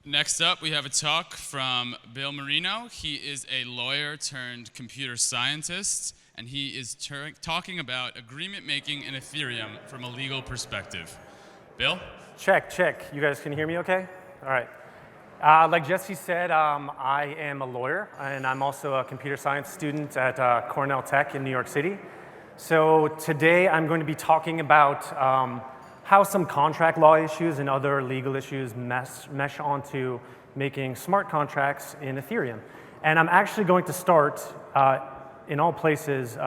Next up, we have a talk from Bill Marino. He is a lawyer turned computer scientist, and he is talking about agreement making in Ethereum from a legal perspective. Bill? Check. You guys can hear me okay? All right. Like Jesse said, I am a lawyer, and I'm also a computer science student at Cornell Tech in New York City. So today I'm going to be talking about how some contract law issues and other legal issues mesh onto making smart contracts in Ethereum. And I'm actually going to start in all places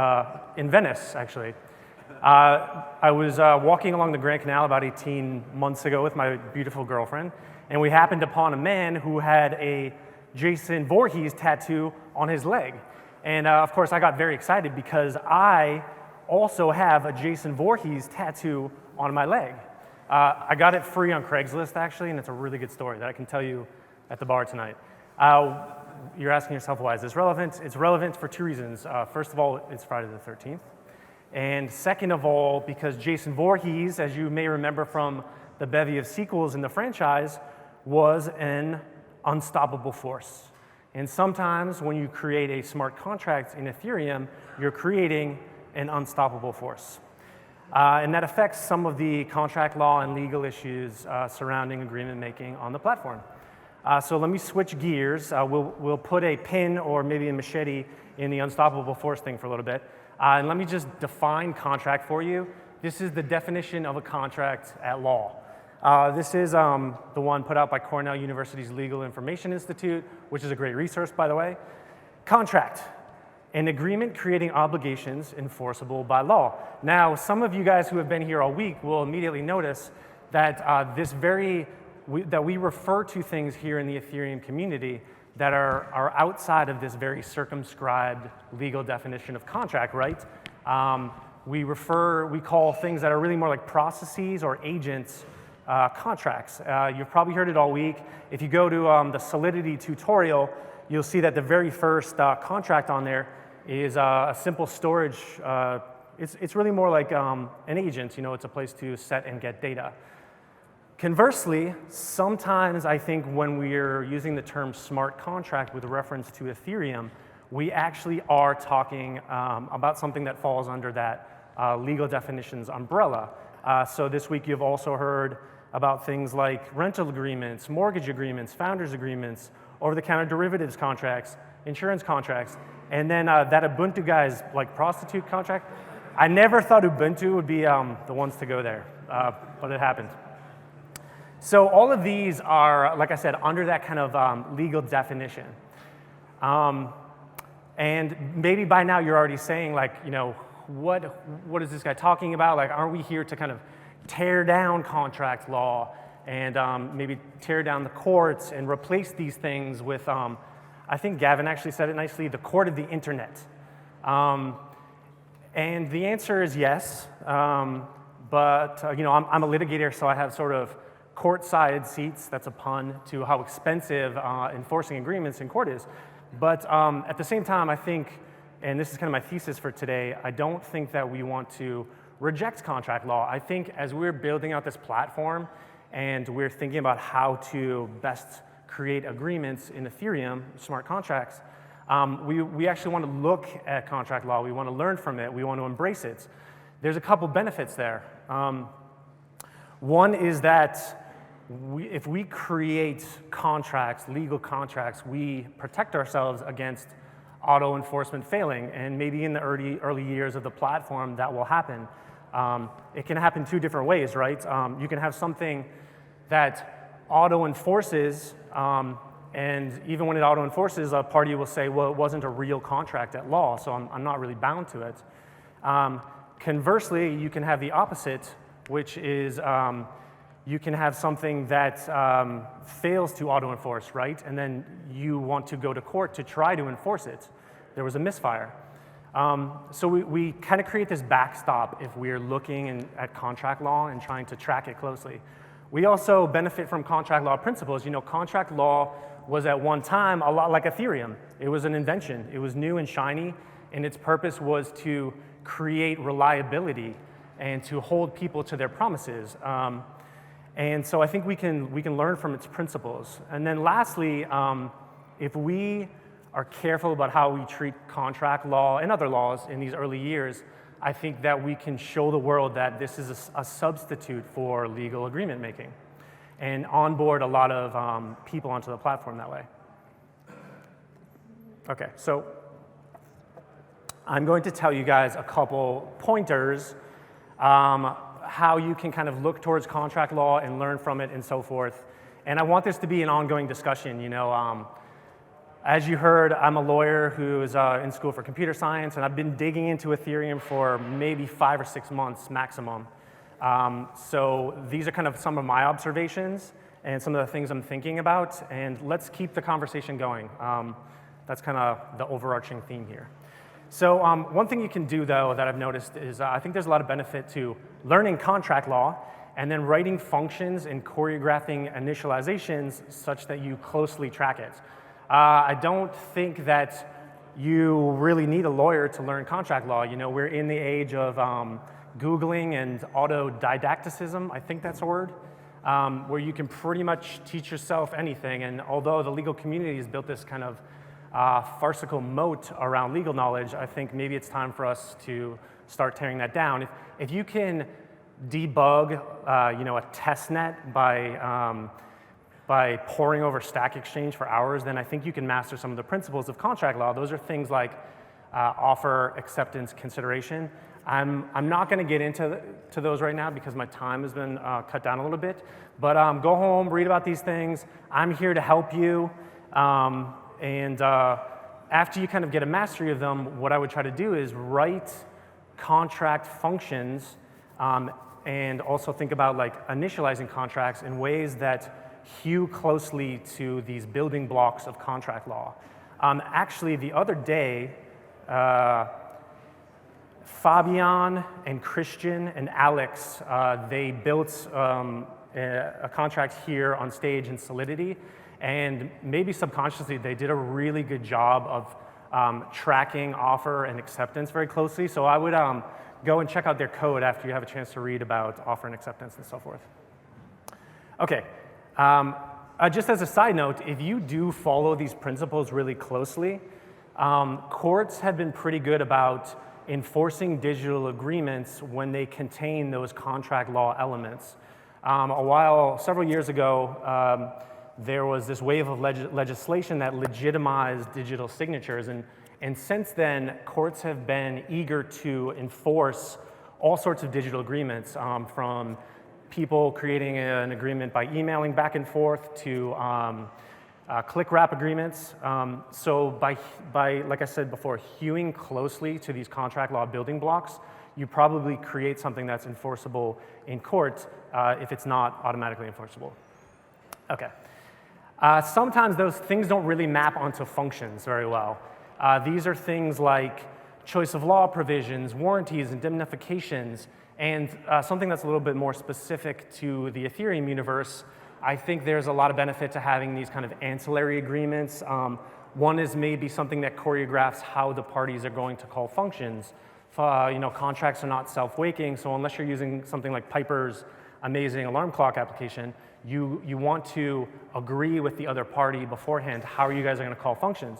in Venice, actually. I was walking along the Grand Canal about 18 months ago with my beautiful girlfriend, and we happened upon a man who had a Jason Voorhees tattoo on his leg. And of course, I got very excited because I also have a Jason Voorhees tattoo on my leg. I got it free on Craigslist, actually, and it's a really good story that I can tell you at the bar tonight. You're asking yourself, why is this relevant? It's relevant for two reasons. First of all, it's Friday the 13th. And second of all, because Jason Voorhees, as you may remember from the bevy of sequels in the franchise, was an unstoppable force. And sometimes when you create a smart contract in Ethereum, you're creating an unstoppable force. And that affects some of the contract law and legal issues surrounding agreement making on the platform. So let me switch gears. We'll put a pin or maybe a machete in the unstoppable force thing for a little bit. And let me just define contract for you. This is the definition of a contract at law. This is the one put out by Cornell University's Legal Information Institute, which is a great resource, by the way. Contract, an agreement creating obligations enforceable by law. Now, some of you guys who have been here all week will immediately notice that that we refer to things here in the Ethereum community that are outside of this very circumscribed legal definition of contract, right? We call things that are really more like processes or agents contracts. You've probably heard it all week. If you go to the Solidity tutorial, you'll see that the very first contract on there is a simple storage. It's really more like an agent. You know, it's a place to set and get data. Conversely, sometimes I think when we're using the term smart contract with reference to Ethereum, we actually are talking about something that falls under that legal definitions umbrella. So this week you've also heard about things like rental agreements, mortgage agreements, founders agreements, over-the-counter derivatives contracts, insurance contracts, and then that Ubuntu guy's like prostitute contract. I never thought Ubuntu would be the ones to go there, but it happened. So all of these are, like I said, under that kind of legal definition. And maybe by now you're already saying, like, you know, what is this guy talking about? Like, aren't we here to kind of tear down contract law and maybe tear down the courts and replace these things with, I think Gavin actually said it nicely, the court of the internet. And the answer is yes, but you know, I'm a litigator, so I have sort of court-side seats. That's a pun to how expensive enforcing agreements in court is. But at the same time, I think, and this is kind of my thesis for today, I don't think that we want to reject contract law. I think as we're building out this platform and we're thinking about how to best create agreements in Ethereum, smart contracts, we actually want to look at contract law. We want to learn from it. We want to embrace it. There's a couple benefits there. One is that if we create contracts, legal contracts, we protect ourselves against auto enforcement failing. And maybe in the early years of the platform, that will happen. It can happen two different ways, right? You can have something that auto enforces, and even when it auto enforces, a party will say, well, it wasn't a real contract at law, so I'm not really bound to it. Conversely, you can have the opposite, which is you can have something that fails to auto enforce, right? And then you want to go to court to try to enforce it. There was a misfire. So we kind of create this backstop if we're looking at contract law and trying to track it closely. We also benefit from contract law principles. You know, contract law was at one time a lot like Ethereum. It was an invention. It was new and shiny, and its purpose was to create reliability and to hold people to their promises. And so I think we can learn from its principles. And then lastly, if we are careful about how we treat contract law and other laws in these early years, I think that we can show the world that this is a substitute for legal agreement making and onboard a lot of people onto the platform that way. Okay, so I'm going to tell you guys a couple pointers how you can kind of look towards contract law and learn from it and so forth. And I want this to be an ongoing discussion. You know, as you heard, I'm a lawyer who is in school for computer science, and I've been digging into Ethereum for maybe 5 or 6 months maximum. So these are kind of some of my observations and some of the things I'm thinking about, and let's keep the conversation going. That's kind of the overarching theme here. So one thing you can do, though, that I've noticed is I think there's a lot of benefit to learning contract law and then writing functions and choreographing initializations such that you closely track it. I don't think that you really need a lawyer to learn contract law. You know, we're in the age of Googling and autodidacticism, I think that's a word, where you can pretty much teach yourself anything. And although the legal community has built this kind of farcical moat around legal knowledge, I think maybe it's time for us to start tearing that down. If you can debug you know, a test net by poring over Stack Exchange for hours, then I think you can master some of the principles of contract law. Those are things like offer, acceptance, consideration. I'm not going to get into those right now because my time has been cut down a little bit. But go home, read about these things. I'm here to help you. And after you kind of get a mastery of them, what I would try to do is write contract functions and also think about like initializing contracts in ways that hew closely to these building blocks of contract law. Actually, the other day, Fabian and Christian and Alex, they built a contract here on stage in Solidity, and maybe subconsciously they did a really good job of tracking offer and acceptance very closely. So I would go and check out their code after you have a chance to read about offer and acceptance and so forth. Okay. Just as a side note, if you do follow these principles really closely, courts have been pretty good about enforcing digital agreements when they contain those contract law elements. Several years ago, there was this wave of legislation that legitimized digital signatures, and since then, courts have been eager to enforce all sorts of digital agreements, from people creating an agreement by emailing back and forth to click wrap agreements. So by, like I said before, hewing closely to these contract law building blocks, you probably create something that's enforceable in court if it's not automatically enforceable. Okay. Sometimes those things don't really map onto functions very well. These are things like choice of law provisions, warranties, indemnifications, and something that's a little bit more specific to the Ethereum universe. I think there's a lot of benefit to having these kind of ancillary agreements. One is maybe something that choreographs how the parties are going to call functions. You know, contracts are not self-waking, so unless you're using something like Piper's amazing alarm clock application, you want to agree with the other party beforehand how you guys are going to call functions.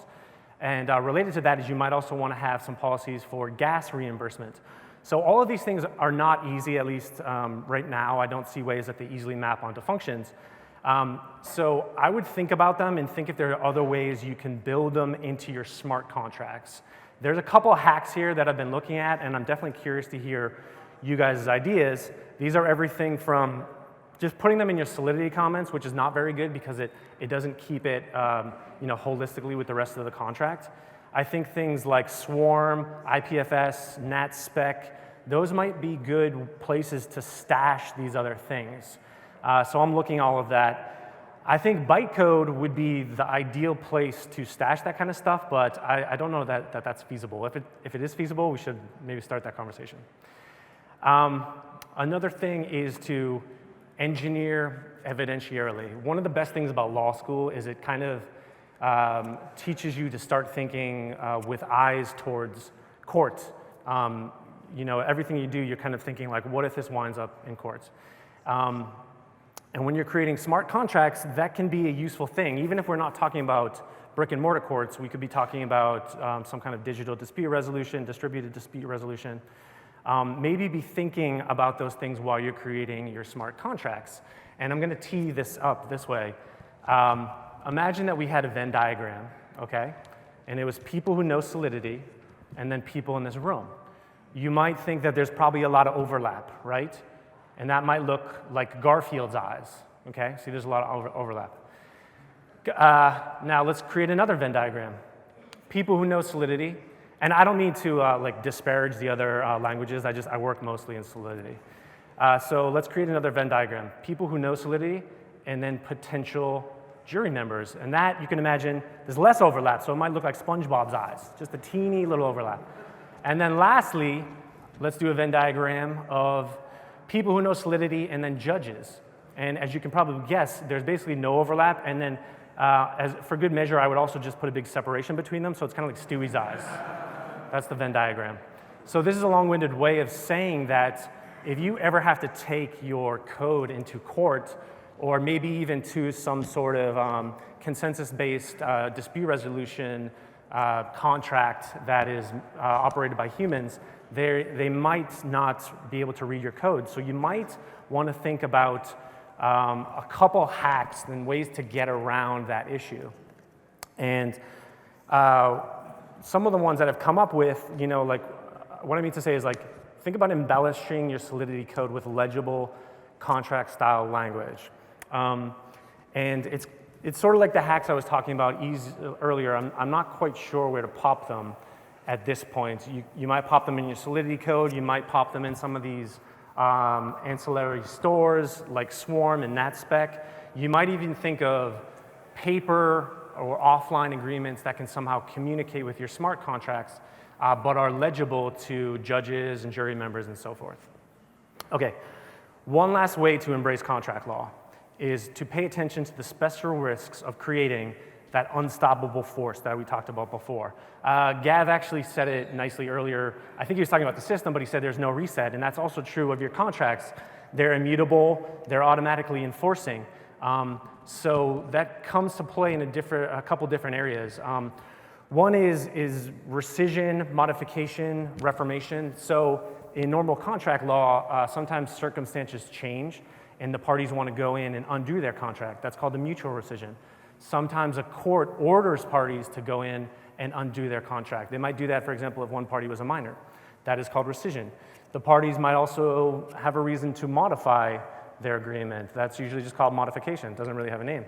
And related to that is you might also want to have some policies for gas reimbursement. So all of these things are not easy, at least right now. I don't see ways that they easily map onto functions. So I would think about them and think if there are other ways you can build them into your smart contracts. There's a couple of hacks here that I've been looking at, and I'm definitely curious to hear you guys' ideas. These are everything from just putting them in your Solidity comments, which is not very good because it doesn't keep it you know, holistically with the rest of the contract. I think things like Swarm, IPFS, NatSpec, those might be good places to stash these other things. So I'm looking at all of that. I think bytecode would be the ideal place to stash that kind of stuff, but I don't know that that's feasible. If it is feasible, we should maybe start that conversation. Another thing is to engineer evidentiarily. One of the best things about law school is it kind of teaches you to start thinking with eyes towards court. You know, everything you do, you're kind of thinking like, what if this winds up in court? And when you're creating smart contracts, that can be a useful thing. Even if we're not talking about brick and mortar courts, we could be talking about some kind of digital dispute resolution, distributed dispute resolution. Maybe be thinking about those things while you're creating your smart contracts. And I'm going to tee this up this way. Imagine that we had a Venn diagram, okay? And it was people who know Solidity and then people in this room. You might think that there's probably a lot of overlap, right? And that might look like Garfield's eyes, okay? See, there's a lot of overlap. Now let's create another Venn diagram. People who know Solidity, and I don't mean to like disparage the other languages, I work mostly in Solidity. So let's create another Venn diagram. People who know Solidity, and then potential jury members. And that, you can imagine, there's less overlap, so it might look like SpongeBob's eyes, just a teeny little overlap. And then lastly, let's do a Venn diagram of people who know Solidity and then judges. And as you can probably guess, there's basically no overlap, and then for good measure, I would also just put a big separation between them, so it's kind of like Stewie's eyes. That's the Venn diagram. So this is a long-winded way of saying that if you ever have to take your code into court, or maybe even to some sort of consensus-based dispute resolution contract that is operated by humans, they might not be able to read your code. So you might want to think about a couple hacks and ways to get around that issue. And some of the ones that I've come up with, you know, like what I mean to say is like, think about embellishing your Solidity code with legible contract-style language. And it's sort of like the hacks I was talking about earlier. I'm not quite sure where to pop them at this point. You might pop them in your Solidity code. You might pop them in some of these ancillary stores like Swarm and NatSpec. You might even think of paper or offline agreements that can somehow communicate with your smart contracts, but are legible to judges and jury members and so forth. Okay, one last way to embrace contract law is to pay attention to the special risks of creating that unstoppable force that we talked about before. Gav actually said it nicely earlier. I think he was talking about the system, but he said there's no reset, and that's also true of your contracts. They're immutable, they're automatically enforcing. So that comes to play in a couple different areas. One is rescission, modification, reformation. So in normal contract law, sometimes circumstances change and the parties want to go in and undo their contract. That's called a mutual rescission. Sometimes a court orders parties to go in and undo their contract. They might do that, for example, if one party was a minor. That is called rescission. The parties might also have a reason to modify their agreement. That's usually just called modification. It doesn't really have a name.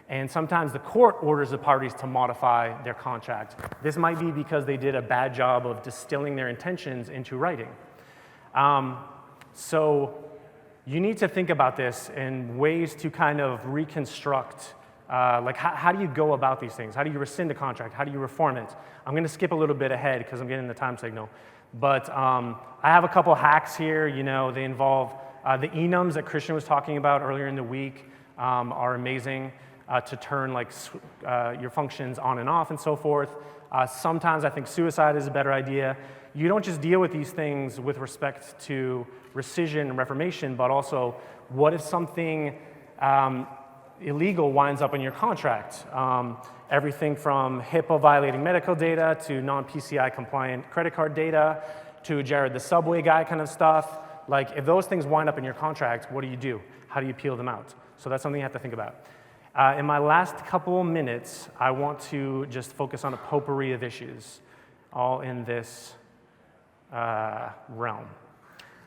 And sometimes the court orders the parties to modify their contract. This might be because they did a bad job of distilling their intentions into writing. So you need to think about this in ways to kind of reconstruct, like how do you go about these things? How do you rescind a contract? How do you reform it? I'm going to skip a little bit ahead because I'm getting the time signal. But I have a couple hacks here. You know, they involve the enums that Christian was talking about earlier in the week are amazing to turn like your functions on and off and so forth. Sometimes I think suicide is a better idea. You don't just deal with these things with respect to rescission and reformation, but also what if something illegal winds up in your contract? Everything from HIPAA violating medical data to non-PCI compliant credit card data to Jared the Subway guy kind of stuff. Like if those things wind up in your contract, what do? How do you peel them out? So that's something you have to think about. In my last couple minutes, I want to just focus on a potpourri of issues, all in this realm.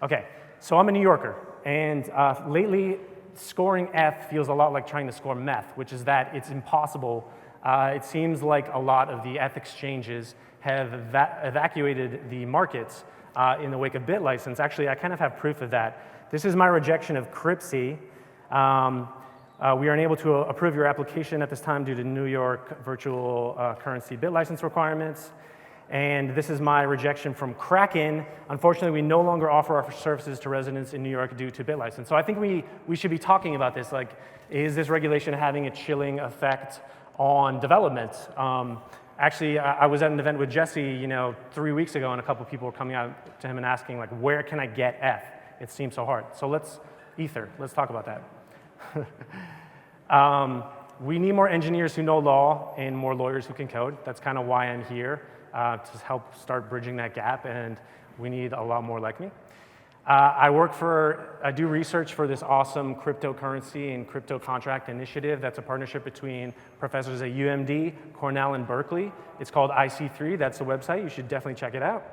Okay, so I'm a New Yorker, and lately scoring F feels a lot like trying to score meth, which is that it's impossible. It seems like a lot of the F exchanges have evacuated the markets in the wake of BitLicense. Actually, I kind of have proof of that. This is my rejection of CRIPSI. We are unable to approve your application at this time due to New York virtual currency BitLicense requirements. And this is my rejection from Kraken. Unfortunately, we no longer offer our services to residents in New York due to BitLicense. So I think we should be talking about this. Like, is this regulation having a chilling effect on development? Actually, I was at an event with Jesse, 3 weeks ago, and a couple people were coming out to him and asking, like, where can I get F? It seems so hard. So let's talk about that. We need more engineers who know law and more lawyers who can code. That's kind of why I'm here, to help start bridging that gap, and we need a lot more like me. I do research for this awesome cryptocurrency and crypto contract initiative that's a partnership between professors at UMD, Cornell, and Berkeley. It's called IC3, that's the website, you should definitely check it out.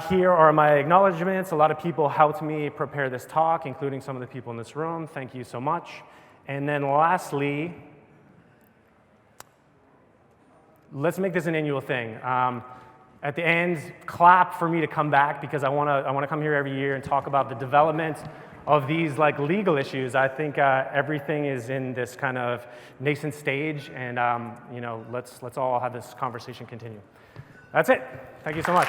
Here are my acknowledgements. A lot of people helped me prepare this talk, including some of the people in this room. Thank you so much. And then lastly, let's make this an annual thing. At the end, clap for me to come back because I want to come here every year and talk about the development of these like legal issues. I think everything is in this kind of nascent stage, and you know, let's all have this conversation continue. That's it. Thank you so much.